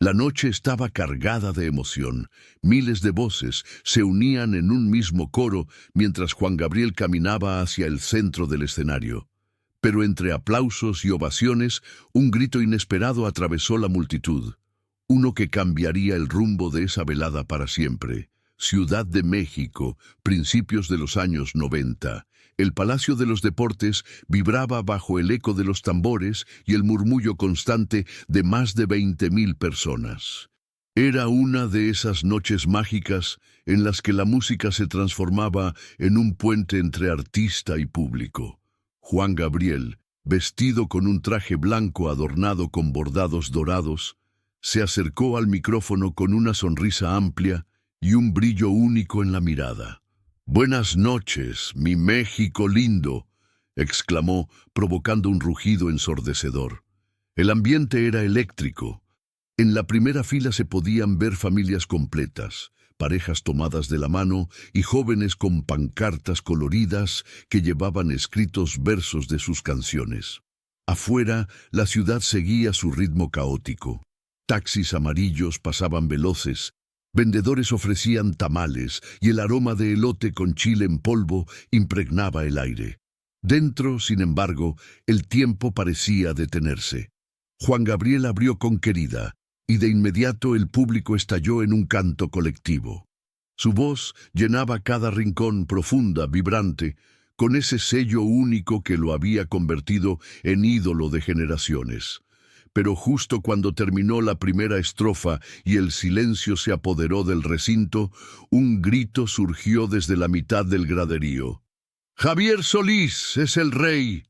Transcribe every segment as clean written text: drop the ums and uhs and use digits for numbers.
La noche estaba cargada de emoción. Miles de voces se unían en un mismo coro mientras Juan Gabriel caminaba hacia el centro del escenario. Pero entre aplausos y ovaciones, un grito inesperado atravesó la multitud. Uno que cambiaría el rumbo de esa velada para siempre. Ciudad de México, principios de los años 90. El Palacio de los Deportes vibraba bajo el eco de los tambores y el murmullo constante de más de 20,000 personas. Era una de esas noches mágicas en las que la música se transformaba en un puente entre artista y público. Juan Gabriel, vestido con un traje blanco adornado con bordados dorados, se acercó al micrófono con una sonrisa amplia y un brillo único en la mirada. «Buenas noches, mi México lindo», exclamó, provocando un rugido ensordecedor. El ambiente era eléctrico. En la primera fila se podían ver familias completas, parejas tomadas de la mano y jóvenes con pancartas coloridas que llevaban escritos versos de sus canciones. Afuera, la ciudad seguía su ritmo caótico. Taxis amarillos pasaban veloces, vendedores ofrecían tamales y el aroma de elote con chile en polvo impregnaba el aire. Dentro, sin embargo, el tiempo parecía detenerse. Juan Gabriel abrió con Querida, y de inmediato el público estalló en un canto colectivo. Su voz llenaba cada rincón profunda, vibrante, con ese sello único que lo había convertido en ídolo de generaciones. Pero justo cuando terminó la primera estrofa y el silencio se apoderó del recinto, un grito surgió desde la mitad del graderío. «¡Javier Solís es el rey!».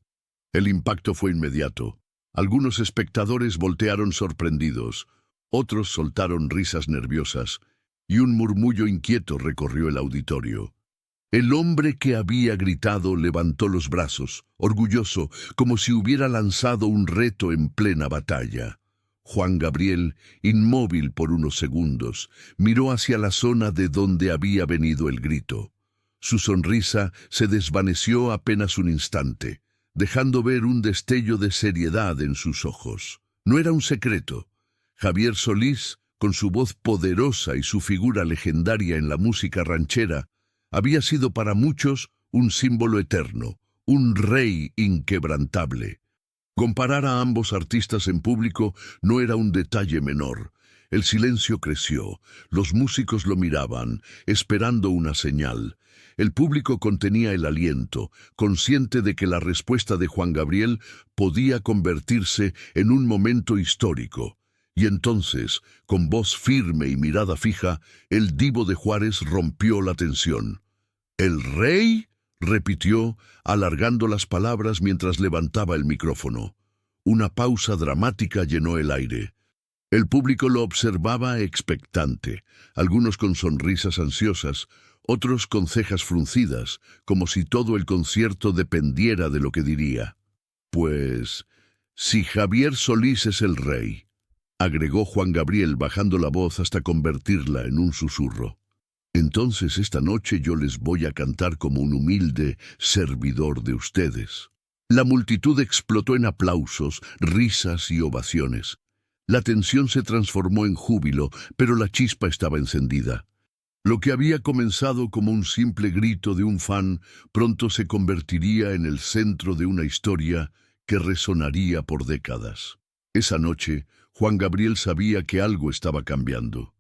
El impacto fue inmediato. Algunos espectadores voltearon sorprendidos, otros soltaron risas nerviosas, y un murmullo inquieto recorrió el auditorio. El hombre que había gritado levantó los brazos, orgulloso, como si hubiera lanzado un reto en plena batalla. Juan Gabriel, inmóvil por unos segundos, miró hacia la zona de donde había venido el grito. Su sonrisa se desvaneció apenas un instante, dejando ver un destello de seriedad en sus ojos. No era un secreto. Javier Solís, con su voz poderosa y su figura legendaria en la música ranchera, había sido para muchos un símbolo eterno, un rey inquebrantable. Comparar a ambos artistas en público no era un detalle menor. El silencio creció, los músicos lo miraban, esperando una señal. El público contenía el aliento, consciente de que la respuesta de Juan Gabriel podía convertirse en un momento histórico. Y entonces, con voz firme y mirada fija, el divo de Juárez rompió la tensión. «¿El rey?», repitió, alargando las palabras mientras levantaba el micrófono. Una pausa dramática llenó el aire. El público lo observaba expectante, algunos con sonrisas ansiosas, otros con cejas fruncidas, como si todo el concierto dependiera de lo que diría. «Pues, si Javier Solís es el rey», agregó Juan Gabriel bajando la voz hasta convertirla en un susurro, «entonces esta noche yo les voy a cantar como un humilde servidor de ustedes». La multitud explotó en aplausos, risas y ovaciones. La tensión se transformó en júbilo, pero la chispa estaba encendida. Lo que había comenzado como un simple grito de un fan pronto se convertiría en el centro de una historia que resonaría por décadas. Esa noche, Juan Gabriel sabía que algo estaba cambiando.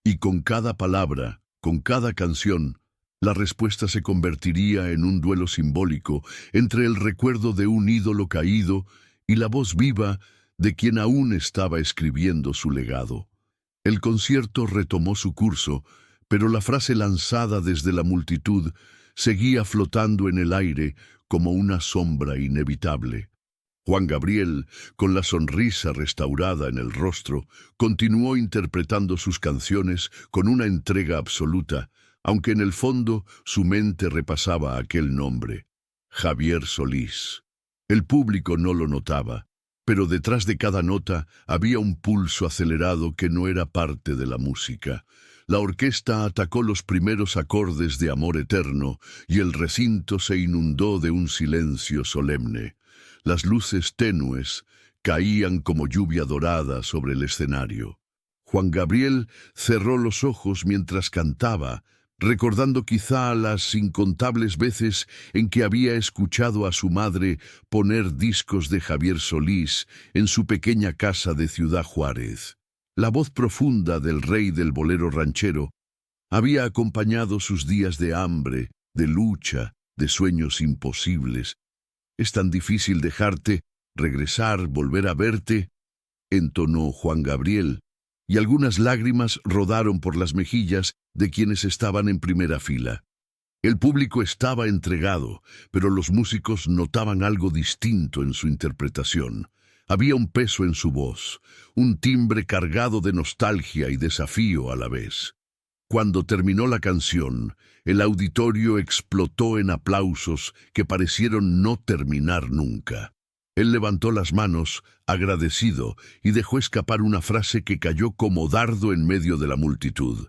Y con cada palabra, con cada canción, la respuesta se convertiría en un duelo simbólico entre el recuerdo de un ídolo caído y la voz viva de quien aún estaba escribiendo su legado. El concierto retomó su curso, pero la frase lanzada desde la multitud seguía flotando en el aire como una sombra inevitable. Juan Gabriel, con la sonrisa restaurada en el rostro, continuó interpretando sus canciones con una entrega absoluta, aunque en el fondo su mente repasaba aquel nombre, Javier Solís. El público no lo notaba, pero detrás de cada nota había un pulso acelerado que no era parte de la música. La orquesta atacó los primeros acordes de Amor Eterno y el recinto se inundó de un silencio solemne. Las luces tenues caían como lluvia dorada sobre el escenario. Juan Gabriel cerró los ojos mientras cantaba, recordando quizá las incontables veces en que había escuchado a su madre poner discos de Javier Solís en su pequeña casa de Ciudad Juárez. La voz profunda del rey del bolero ranchero había acompañado sus días de hambre, de lucha, de sueños imposibles. «Es tan difícil dejarte, regresar, volver a verte», entonó Juan Gabriel, y algunas lágrimas rodaron por las mejillas de quienes estaban en primera fila. El público estaba entregado, pero los músicos notaban algo distinto en su interpretación. Había un peso en su voz, un timbre cargado de nostalgia y desafío a la vez. Cuando terminó la canción, el auditorio explotó en aplausos que parecieron no terminar nunca. Él levantó las manos, agradecido, y dejó escapar una frase que cayó como dardo en medio de la multitud.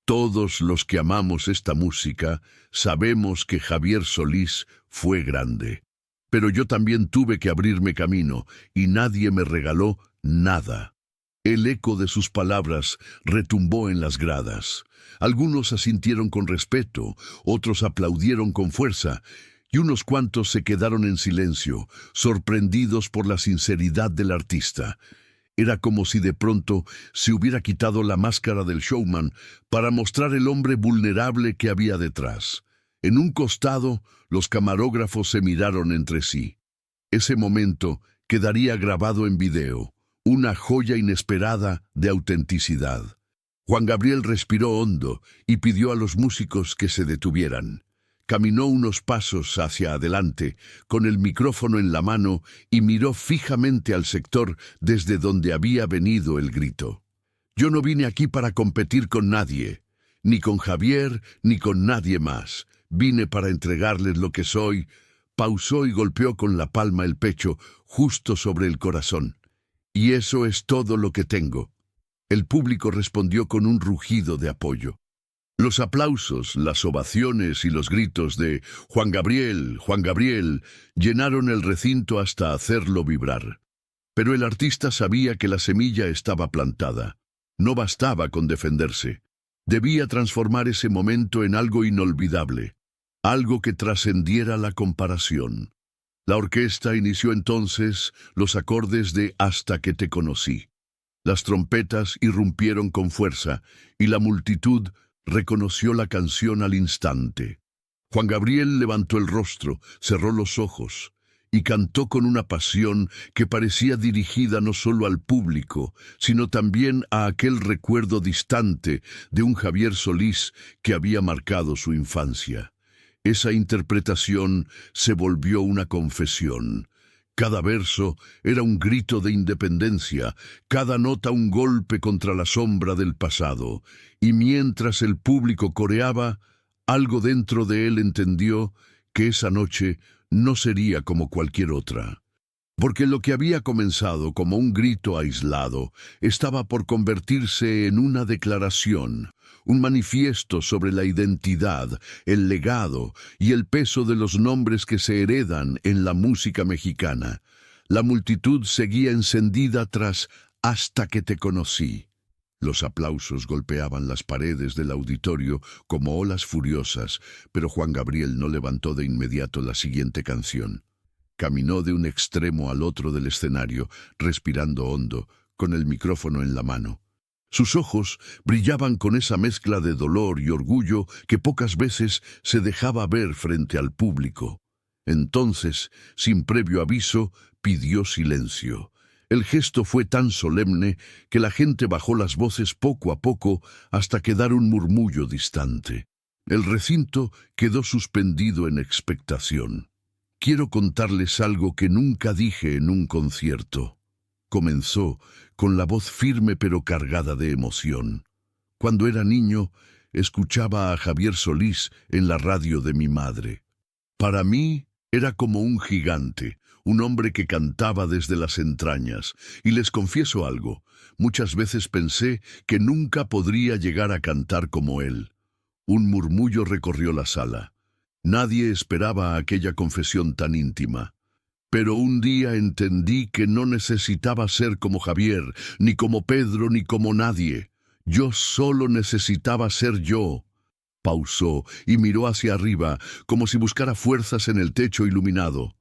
«Todos los que amamos esta música sabemos que Javier Solís fue grande. Pero yo también tuve que abrirme camino, y nadie me regaló nada». El eco de sus palabras retumbó en las gradas. Algunos asintieron con respeto, otros aplaudieron con fuerza, y unos cuantos se quedaron en silencio, sorprendidos por la sinceridad del artista. Era como si de pronto se hubiera quitado la máscara del showman para mostrar el hombre vulnerable que había detrás. En un costado, los camarógrafos se miraron entre sí. Ese momento quedaría grabado en video, una joya inesperada de autenticidad. Juan Gabriel respiró hondo y pidió a los músicos que se detuvieran. Caminó unos pasos hacia adelante, con el micrófono en la mano, y miró fijamente al sector desde donde había venido el grito. «Yo no vine aquí para competir con nadie, ni con Javier, ni con nadie más. Vine para entregarles lo que soy». Pausó y golpeó con la palma el pecho, justo sobre el corazón. «Y eso es todo lo que tengo». El público respondió con un rugido de apoyo. Los aplausos, las ovaciones y los gritos de «Juan Gabriel, Juan Gabriel» llenaron el recinto hasta hacerlo vibrar. Pero el artista sabía que la semilla estaba plantada. No bastaba con defenderse. Debía transformar ese momento en algo inolvidable, algo que trascendiera la comparación. La orquesta inició entonces los acordes de «Hasta que te conocí». Las trompetas irrumpieron con fuerza y la multitud reconoció la canción al instante. Juan Gabriel levantó el rostro, cerró los ojos y cantó con una pasión que parecía dirigida no solo al público, sino también a aquel recuerdo distante de un Javier Solís que había marcado su infancia. Esa interpretación se volvió una confesión. Cada verso era un grito de independencia, cada nota un golpe contra la sombra del pasado, y mientras el público coreaba, algo dentro de él entendió que esa noche no sería como cualquier otra. Porque lo que había comenzado como un grito aislado estaba por convertirse en una declaración, un manifiesto sobre la identidad, el legado y el peso de los nombres que se heredan en la música mexicana. La multitud seguía encendida tras «Hasta que te conocí». Los aplausos golpeaban las paredes del auditorio como olas furiosas, pero Juan Gabriel no levantó de inmediato la siguiente canción. Caminó de un extremo al otro del escenario, respirando hondo, con el micrófono en la mano. Sus ojos brillaban con esa mezcla de dolor y orgullo que pocas veces se dejaba ver frente al público. Entonces, sin previo aviso, pidió silencio. El gesto fue tan solemne que la gente bajó las voces poco a poco hasta quedar un murmullo distante. El recinto quedó suspendido en expectación. «Quiero contarles algo que nunca dije en un concierto», comenzó, con la voz firme pero cargada de emoción. «Cuando era niño, escuchaba a Javier Solís en la radio de mi madre. Para mí era como un gigante, un hombre que cantaba desde las entrañas, y les confieso algo, muchas veces pensé que nunca podría llegar a cantar como él». Un murmullo recorrió la sala. Nadie esperaba aquella confesión tan íntima. Pero un día entendí que no necesitaba ser como Javier, ni como Pedro, ni como nadie. Yo solo necesitaba ser yo. Pausó y miró hacia arriba, como si buscara fuerzas en el techo iluminado.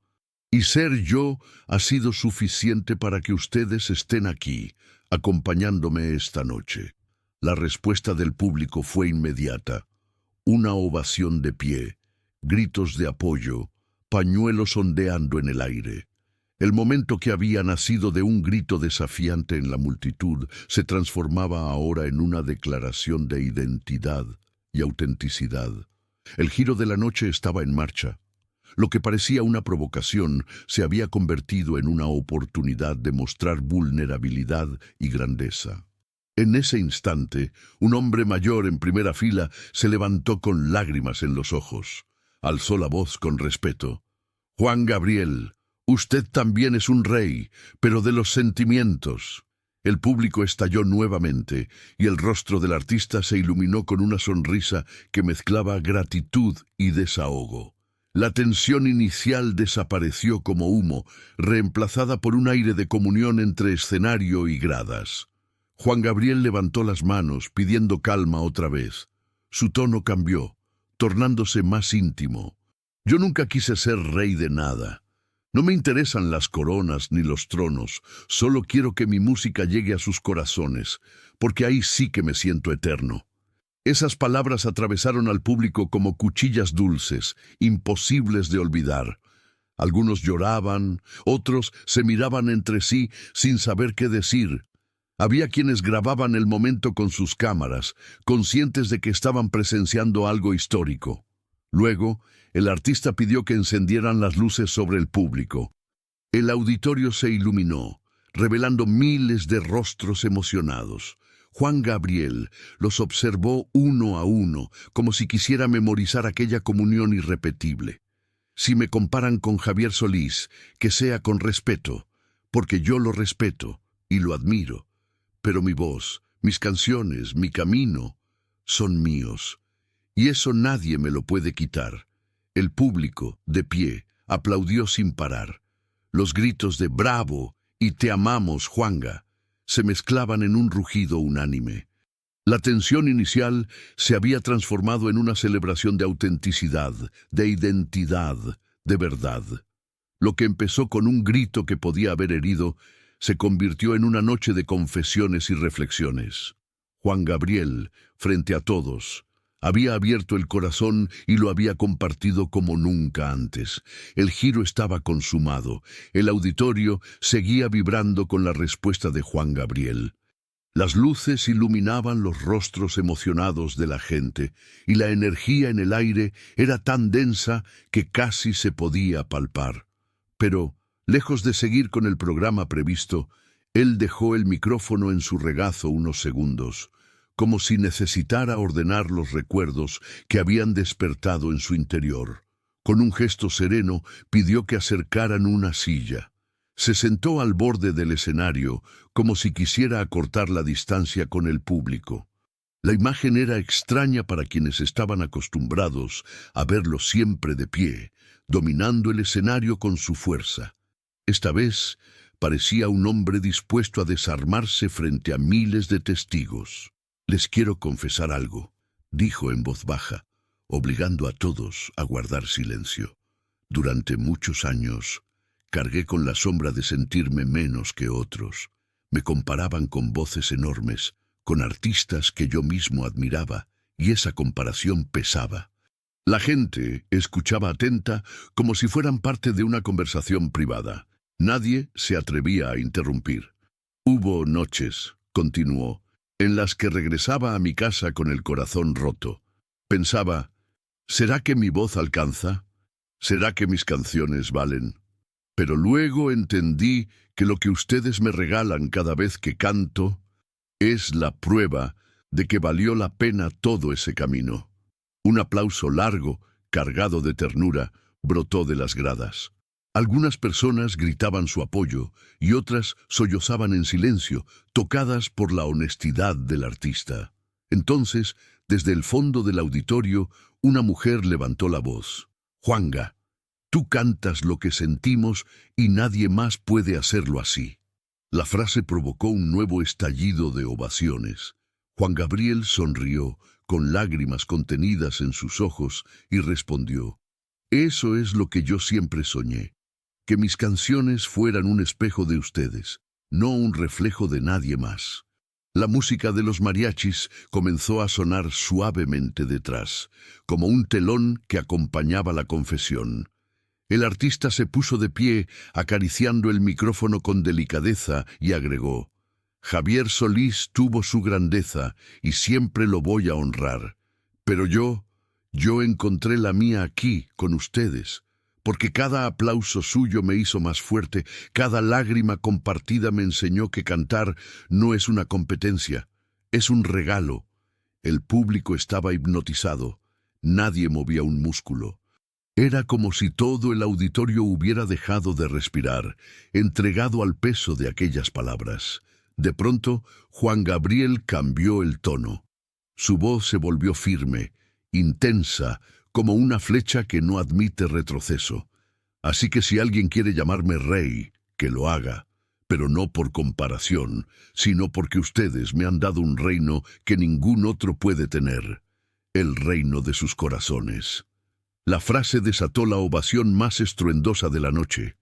Y ser yo ha sido suficiente para que ustedes estén aquí, acompañándome esta noche. La respuesta del público fue inmediata. Una ovación de pie, gritos de apoyo, pañuelos ondeando en el aire. El momento que había nacido de un grito desafiante en la multitud se transformaba ahora en una declaración de identidad y autenticidad. El giro de la noche estaba en marcha. Lo que parecía una provocación se había convertido en una oportunidad de mostrar vulnerabilidad y grandeza. En ese instante, un hombre mayor en primera fila se levantó con lágrimas en los ojos. Alzó la voz con respeto. «Juan Gabriel, usted también es un rey, pero de los sentimientos». El público estalló nuevamente y el rostro del artista se iluminó con una sonrisa que mezclaba gratitud y desahogo. La tensión inicial desapareció como humo, reemplazada por un aire de comunión entre escenario y gradas. Juan Gabriel levantó las manos, pidiendo calma otra vez. Su tono cambió, tornándose más íntimo. «Yo nunca quise ser rey de nada. No me interesan las coronas ni los tronos, solo quiero que mi música llegue a sus corazones, porque ahí sí que me siento eterno». Esas palabras atravesaron al público como cuchillas dulces, imposibles de olvidar. Algunos lloraban, otros se miraban entre sí sin saber qué decir. Había quienes grababan el momento con sus cámaras, conscientes de que estaban presenciando algo histórico. Luego, el artista pidió que encendieran las luces sobre el público. El auditorio se iluminó, revelando miles de rostros emocionados. Juan Gabriel los observó uno a uno, como si quisiera memorizar aquella comunión irrepetible. Si me comparan con Javier Solís, que sea con respeto, porque yo lo respeto y lo admiro. Pero mi voz, mis canciones, mi camino, son míos. Y eso nadie me lo puede quitar. El público, de pie, aplaudió sin parar. Los gritos de «¡Bravo!» y «¡Te amamos, Juanga!» se mezclaban en un rugido unánime. La tensión inicial se había transformado en una celebración de autenticidad, de identidad, de verdad. Lo que empezó con un grito que podía haber herido, se convirtió en una noche de confesiones y reflexiones. Juan Gabriel, frente a todos, había abierto el corazón y lo había compartido como nunca antes. El giro estaba consumado. El auditorio seguía vibrando con la respuesta de Juan Gabriel. Las luces iluminaban los rostros emocionados de la gente, y la energía en el aire era tan densa que casi se podía palpar. Pero, lejos de seguir con el programa previsto, él dejó el micrófono en su regazo unos segundos, como si necesitara ordenar los recuerdos que habían despertado en su interior. Con un gesto sereno, pidió que acercaran una silla. Se sentó al borde del escenario, como si quisiera acortar la distancia con el público. La imagen era extraña para quienes estaban acostumbrados a verlo siempre de pie, dominando el escenario con su fuerza. Esta vez parecía un hombre dispuesto a desarmarse frente a miles de testigos. «Les quiero confesar algo», dijo en voz baja, obligando a todos a guardar silencio. «Durante muchos años cargué con la sombra de sentirme menos que otros. Me comparaban con voces enormes, con artistas que yo mismo admiraba, y esa comparación pesaba. La gente escuchaba atenta como si fueran parte de una conversación privada. Nadie se atrevía a interrumpir. Hubo noches», continuó, «en las que regresaba a mi casa con el corazón roto. Pensaba, ¿será que mi voz alcanza? ¿Será que mis canciones valen? Pero luego entendí que lo que ustedes me regalan cada vez que canto es la prueba de que valió la pena todo ese camino». Un aplauso largo, cargado de ternura, brotó de las gradas. Algunas personas gritaban su apoyo y otras sollozaban en silencio, tocadas por la honestidad del artista. Entonces, desde el fondo del auditorio, una mujer levantó la voz. «Juanga, Tú cantas lo que sentimos y nadie más puede hacerlo así. La frase provocó un nuevo estallido de ovaciones. Juan Gabriel sonrió, con lágrimas contenidas en sus ojos, y respondió: «Eso es lo que yo siempre soñé, que mis canciones fueran un espejo de ustedes, no un reflejo de nadie más». La música de los mariachis comenzó a sonar suavemente detrás, como un telón que acompañaba la confesión. El artista se puso de pie, acariciando el micrófono con delicadeza, y agregó: «Javier Solís tuvo su grandeza, y siempre lo voy a honrar. Pero yo encontré la mía aquí, con ustedes, porque cada aplauso suyo me hizo más fuerte, cada lágrima compartida me enseñó que cantar no es una competencia, es un regalo». El público estaba hipnotizado, nadie movía un músculo. Era como si todo el auditorio hubiera dejado de respirar, entregado al peso de aquellas palabras. De pronto, Juan Gabriel cambió el tono. Su voz se volvió firme, intensa, como una flecha que no admite retroceso. «Así que si alguien quiere llamarme rey, que lo haga, pero no por comparación, sino porque ustedes me han dado un reino que ningún otro puede tener, el reino de sus corazones». La frase desató la ovación más estruendosa de la noche.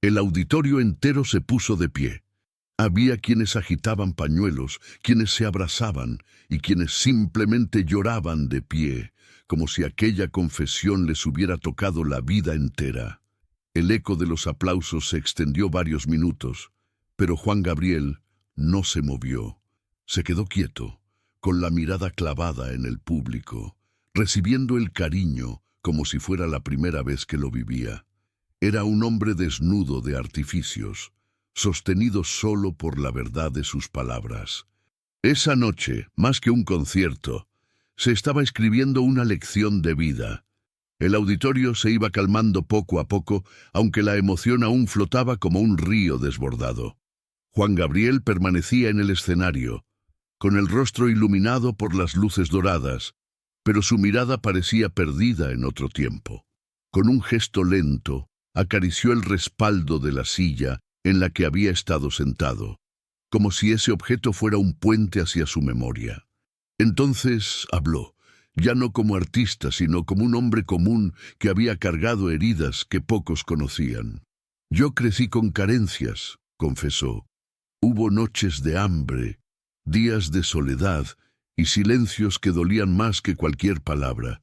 El auditorio entero se puso de pie. Había quienes agitaban pañuelos, quienes se abrazaban y quienes simplemente lloraban de pie, como si aquella confesión les hubiera tocado la vida entera. El eco de los aplausos se extendió varios minutos, pero Juan Gabriel no se movió. Se quedó quieto, con la mirada clavada en el público, recibiendo el cariño como si fuera la primera vez que lo vivía. Era un hombre desnudo de artificios, sostenido solo por la verdad de sus palabras. Esa noche, más que un concierto, se estaba escribiendo una lección de vida. El auditorio se iba calmando poco a poco, aunque la emoción aún flotaba como un río desbordado. Juan Gabriel permanecía en el escenario, con el rostro iluminado por las luces doradas, pero su mirada parecía perdida en otro tiempo. Con un gesto lento, acarició el respaldo de la silla en la que había estado sentado, como si ese objeto fuera un puente hacia su memoria. Entonces habló, ya no como artista, sino como un hombre común que había cargado heridas que pocos conocían. «Yo crecí con carencias», confesó. «Hubo noches de hambre, días de soledad y silencios que dolían más que cualquier palabra.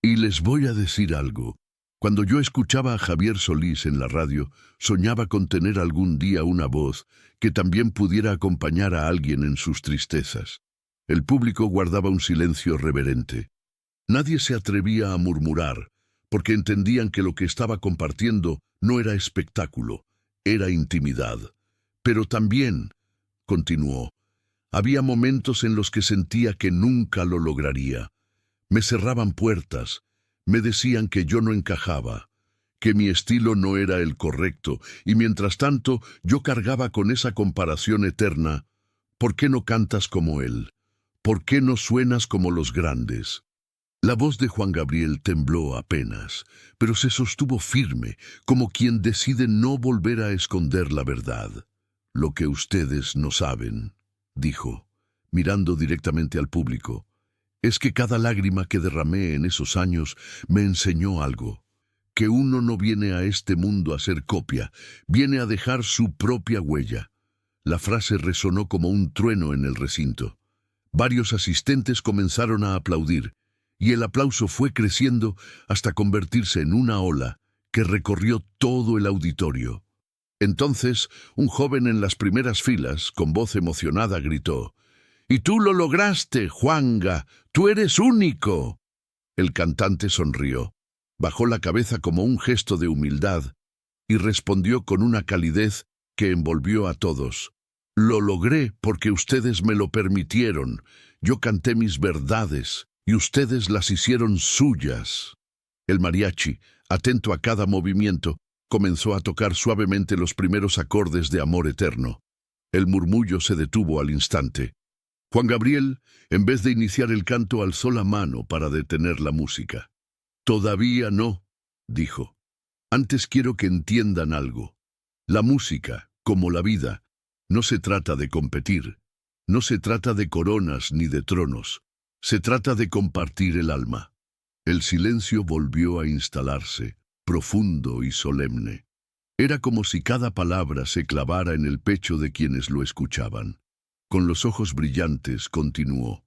Y les voy a decir algo. Cuando yo escuchaba a Javier Solís en la radio, soñaba con tener algún día una voz que también pudiera acompañar a alguien en sus tristezas». El público guardaba un silencio reverente. Nadie se atrevía a murmurar, porque entendían que lo que estaba compartiendo no era espectáculo, era intimidad. «Pero también», continuó, «había momentos en los que sentía que nunca lo lograría. Me cerraban puertas, me decían que yo no encajaba, que mi estilo no era el correcto, y mientras tanto yo cargaba con esa comparación eterna. ¿Por qué no cantas como él? ¿Por qué no suenas como los grandes?». La voz de Juan Gabriel tembló apenas, pero se sostuvo firme, como quien decide no volver a esconder la verdad. «Lo que ustedes no saben», dijo, mirando directamente al público, «es que cada lágrima que derramé en esos años me enseñó algo, que uno no viene a este mundo a ser copia, viene a dejar su propia huella». La frase resonó como un trueno en el recinto. Varios asistentes comenzaron a aplaudir, y el aplauso fue creciendo hasta convertirse en una ola que recorrió todo el auditorio. Entonces, un joven en las primeras filas, con voz emocionada, gritó: «¡Y tú lo lograste, Juanga! ¡Tú eres único!». El cantante sonrió, bajó la cabeza como un gesto de humildad y respondió con una calidez que envolvió a todos: «Lo logré porque ustedes me lo permitieron. Yo canté mis verdades y ustedes las hicieron suyas». El mariachi, atento a cada movimiento, comenzó a tocar suavemente los primeros acordes de Amor Eterno. El murmullo se detuvo al instante. Juan Gabriel, en vez de iniciar el canto, alzó la mano para detener la música. «Todavía no», dijo. Antes quiero que entiendan algo. La música, como la vida, no se trata de competir, no se trata de coronas ni de tronos, se trata de compartir el alma. El silencio volvió a instalarse, profundo y solemne. Era como si cada palabra se clavara en el pecho de quienes lo escuchaban. Con los ojos brillantes continuó.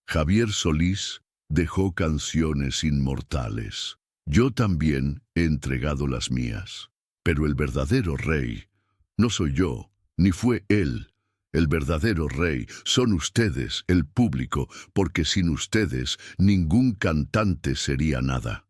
Javier Solís dejó canciones inmortales. Yo también he entregado las mías. Pero el verdadero rey no soy yo, ni fue él. El verdadero rey son ustedes, el público, porque sin ustedes ningún cantante sería nada.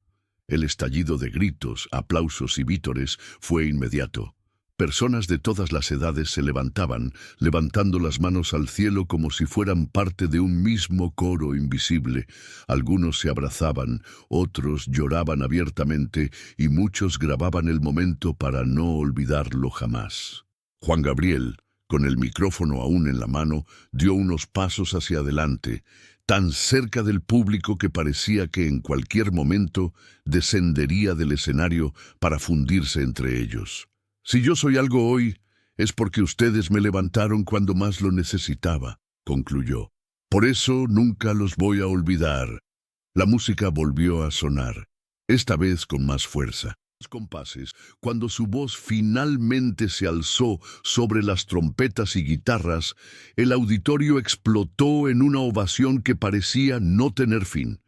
El estallido de gritos, aplausos y vítores fue inmediato. Personas de todas las edades se levantaban, levantando las manos al cielo como si fueran parte de un mismo coro invisible. Algunos se abrazaban, otros lloraban abiertamente y muchos grababan el momento para no olvidarlo jamás. Juan Gabriel, con el micrófono aún en la mano, dio unos pasos hacia adelante, tan cerca del público que parecía que en cualquier momento descendería del escenario para fundirse entre ellos. Si yo soy algo hoy, es porque ustedes me levantaron cuando más lo necesitaba, concluyó. Por eso nunca los voy a olvidar. La música volvió a sonar, esta vez con más fuerza. Compases, cuando su voz finalmente se alzó sobre las trompetas y guitarras, el auditorio explotó en una ovación que parecía no tener fin.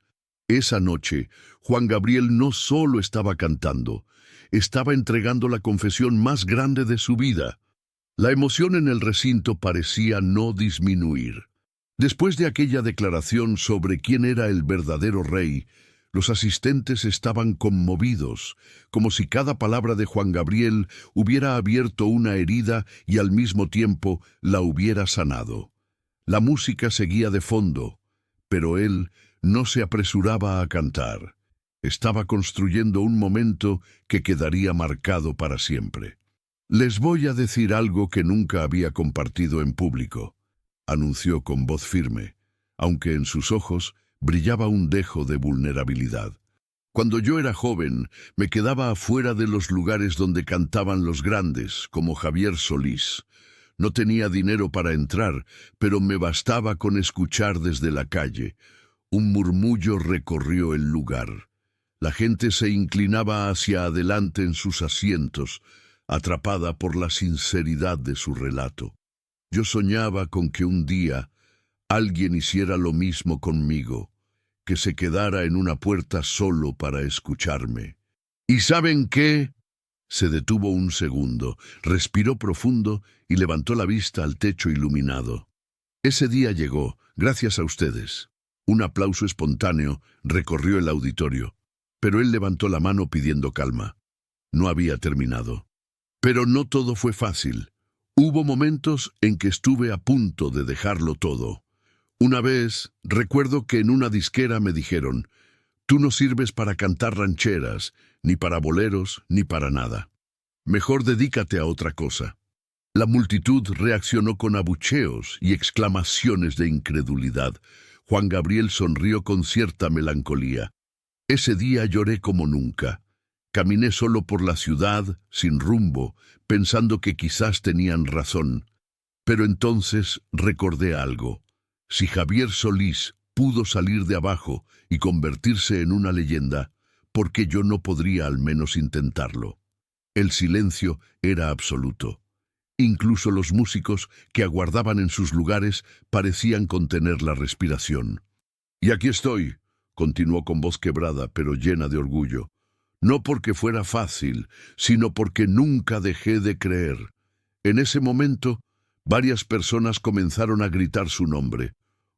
Esa noche, Juan Gabriel no solo estaba cantando, estaba entregando la confesión más grande de su vida. La emoción en el recinto parecía no disminuir. Después de aquella declaración sobre quién era el verdadero rey, los asistentes estaban conmovidos, como si cada palabra de Juan Gabriel hubiera abierto una herida y al mismo tiempo la hubiera sanado. La música seguía de fondo, pero él no se apresuraba a cantar. Estaba construyendo un momento que quedaría marcado para siempre. Les voy a decir algo que nunca había compartido en público, anunció con voz firme, aunque en sus ojos brillaba un dejo de vulnerabilidad. Cuando yo era joven, me quedaba afuera de los lugares donde cantaban los grandes, como Javier Solís. No tenía dinero para entrar, pero me bastaba con escuchar desde la calle. Un murmullo recorrió el lugar. La gente se inclinaba hacia adelante en sus asientos, atrapada por la sinceridad de su relato. Yo soñaba con que un día alguien hiciera lo mismo conmigo, que se quedara en una puerta solo para escucharme. ¿Y saben qué? Se detuvo un segundo, respiró profundo y levantó la vista al techo iluminado. Ese día llegó, gracias a ustedes. Un aplauso espontáneo recorrió el auditorio, pero él levantó la mano pidiendo calma. No había terminado. Pero no todo fue fácil. Hubo momentos en que estuve a punto de dejarlo todo. Una vez, recuerdo que en una disquera me dijeron, tú no sirves para cantar rancheras, ni para boleros, ni para nada. Mejor dedícate a otra cosa. La multitud reaccionó con abucheos y exclamaciones de incredulidad. Juan Gabriel sonrió con cierta melancolía. Ese día lloré como nunca. Caminé solo por la ciudad, sin rumbo, pensando que quizás tenían razón. Pero entonces recordé algo. Si Javier Solís pudo salir de abajo y convertirse en una leyenda, ¿por qué yo no podría al menos intentarlo? El silencio era absoluto. Incluso los músicos que aguardaban en sus lugares parecían contener la respiración. Y aquí estoy, continuó con voz quebrada pero llena de orgullo. No porque fuera fácil, sino porque nunca dejé de creer. En ese momento, varias personas comenzaron a gritar su nombre.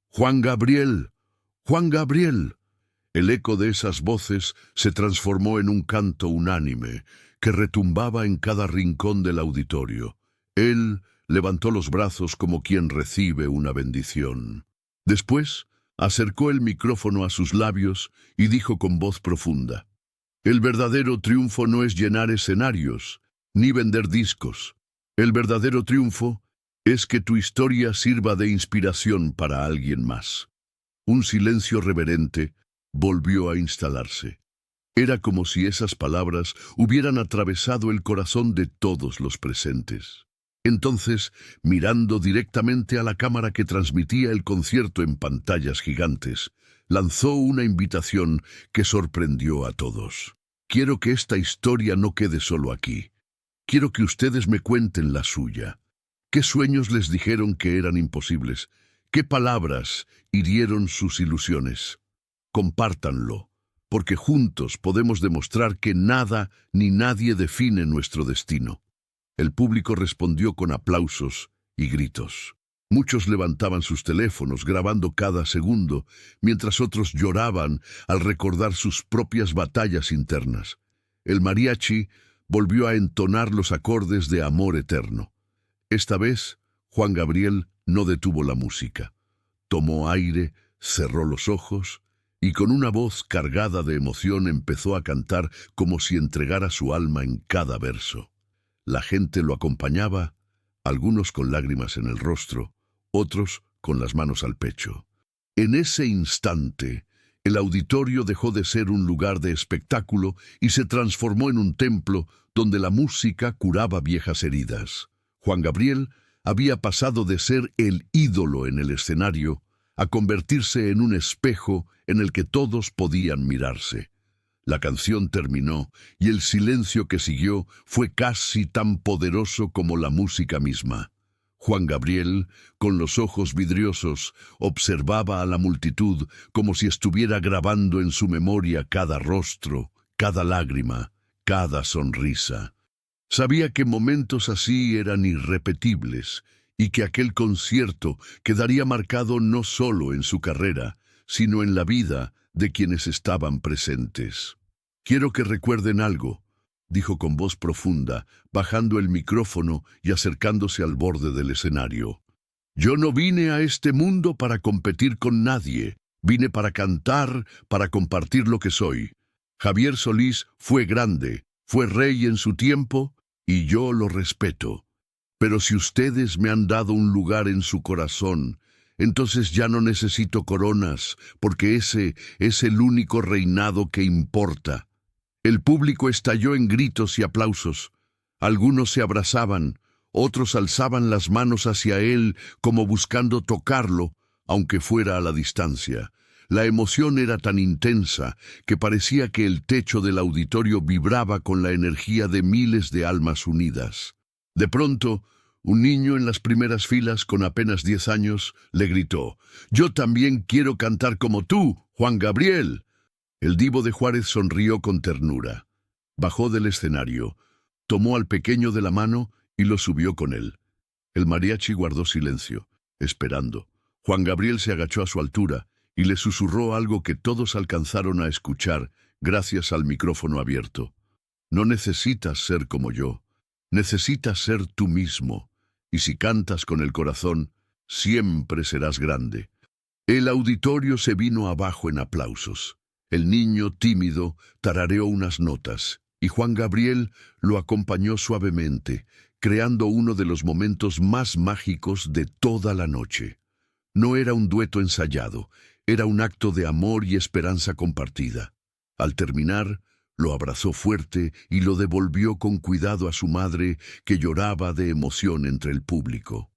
¡Juan Gabriel! ¡Juan Gabriel! El eco de esas voces se transformó en un canto unánime que retumbaba en cada rincón del auditorio. Él levantó los brazos como quien recibe una bendición. Después, acercó el micrófono a sus labios y dijo con voz profunda, el verdadero triunfo no es llenar escenarios, ni vender discos. El verdadero triunfo es que tu historia sirva de inspiración para alguien más. Un silencio reverente volvió a instalarse. Era como si esas palabras hubieran atravesado el corazón de todos los presentes. Entonces, mirando directamente a la cámara que transmitía el concierto en pantallas gigantes, lanzó una invitación que sorprendió a todos. Quiero que esta historia no quede solo aquí. Quiero que ustedes me cuenten la suya. ¿Qué sueños les dijeron que eran imposibles? ¿Qué palabras hirieron sus ilusiones? Compártanlo, porque juntos podemos demostrar que nada ni nadie define nuestro destino. El público respondió con aplausos y gritos. Muchos levantaban sus teléfonos grabando cada segundo, mientras otros lloraban al recordar sus propias batallas internas. El mariachi volvió a entonar los acordes de Amor Eterno. Esta vez, Juan Gabriel no detuvo la música. Tomó aire, cerró los ojos y con una voz cargada de emoción empezó a cantar como si entregara su alma en cada verso. La gente lo acompañaba, algunos con lágrimas en el rostro, otros con las manos al pecho. En ese instante, el auditorio dejó de ser un lugar de espectáculo y se transformó en un templo donde la música curaba viejas heridas. Juan Gabriel había pasado de ser el ídolo en el escenario a convertirse en un espejo en el que todos podían mirarse. La canción terminó y el silencio que siguió fue casi tan poderoso como la música misma. Juan Gabriel, con los ojos vidriosos, observaba a la multitud como si estuviera grabando en su memoria cada rostro, cada lágrima, cada sonrisa. Sabía que momentos así eran irrepetibles y que aquel concierto quedaría marcado no solo en su carrera, sino en la vida de quienes estaban presentes. «Quiero que recuerden algo», dijo con voz profunda, bajando el micrófono y acercándose al borde del escenario. «Yo no vine a este mundo para competir con nadie. Vine para cantar, para compartir lo que soy. Javier Solís fue grande, fue rey en su tiempo, y yo lo respeto. Pero si ustedes me han dado un lugar en su corazón, entonces ya no necesito coronas, porque ese es el único reinado que importa». El público estalló en gritos y aplausos. Algunos se abrazaban, otros alzaban las manos hacia él como buscando tocarlo, aunque fuera a la distancia. La emoción era tan intensa que parecía que el techo del auditorio vibraba con la energía de miles de almas unidas. De pronto, un niño en las primeras filas con apenas 10 años le gritó: «Yo también quiero cantar como tú, Juan Gabriel». El divo de Juárez sonrió con ternura. Bajó del escenario, tomó al pequeño de la mano y lo subió con él. El mariachi guardó silencio, esperando. Juan Gabriel se agachó a su altura y le susurró algo que todos alcanzaron a escuchar gracias al micrófono abierto. «No necesitas ser como yo, necesitas ser tú mismo, y si cantas con el corazón, siempre serás grande». El auditorio se vino abajo en aplausos. El niño, tímido, tarareó unas notas, y Juan Gabriel lo acompañó suavemente, creando uno de los momentos más mágicos de toda la noche. No era un dueto ensayado, era un acto de amor y esperanza compartida. Al terminar, lo abrazó fuerte y lo devolvió con cuidado a su madre, que lloraba de emoción entre el público.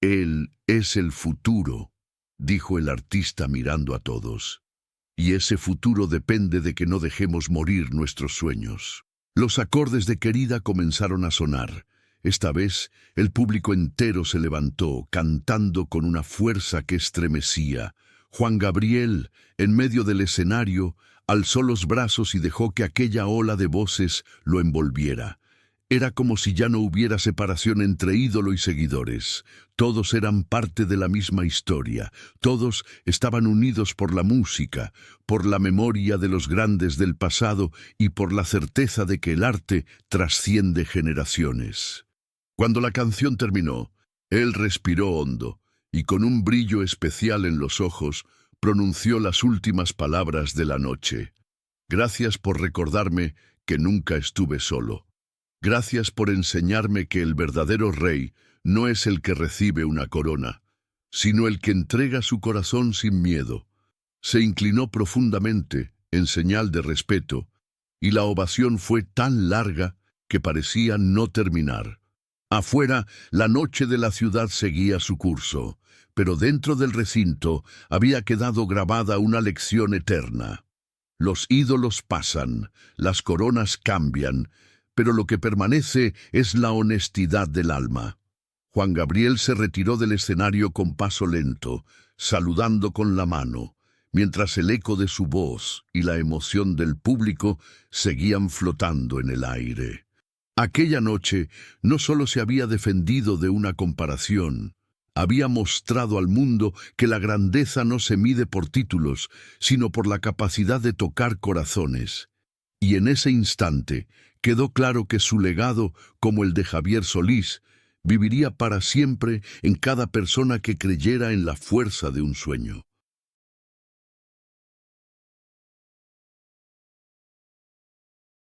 «Él es el futuro», dijo el artista mirando a todos. «Y ese futuro depende de que no dejemos morir nuestros sueños». Los acordes de Querida comenzaron a sonar. Esta vez, el público entero se levantó, cantando con una fuerza que estremecía. Juan Gabriel, en medio del escenario, alzó los brazos y dejó que aquella ola de voces lo envolviera. Era como si ya no hubiera separación entre ídolo y seguidores. Todos eran parte de la misma historia. Todos estaban unidos por la música, por la memoria de los grandes del pasado y por la certeza de que el arte trasciende generaciones. Cuando la canción terminó, él respiró hondo y con un brillo especial en los ojos pronunció las últimas palabras de la noche. «Gracias por recordarme que nunca estuve solo. Gracias por enseñarme que el verdadero rey no es el que recibe una corona, sino el que entrega su corazón sin miedo». Se inclinó profundamente, en señal de respeto, y la ovación fue tan larga que parecía no terminar. Afuera, la noche de la ciudad seguía su curso, pero dentro del recinto había quedado grabada una lección eterna. Los ídolos pasan, las coronas cambian, pero lo que permanece es la honestidad del alma. Juan Gabriel se retiró del escenario con paso lento, saludando con la mano, mientras el eco de su voz y la emoción del público seguían flotando en el aire. Aquella noche no solo se había defendido de una comparación, había mostrado al mundo que la grandeza no se mide por títulos, sino por la capacidad de tocar corazones. Y en ese instante quedó claro que su legado, como el de Javier Solís, viviría para siempre en cada persona que creyera en la fuerza de un sueño.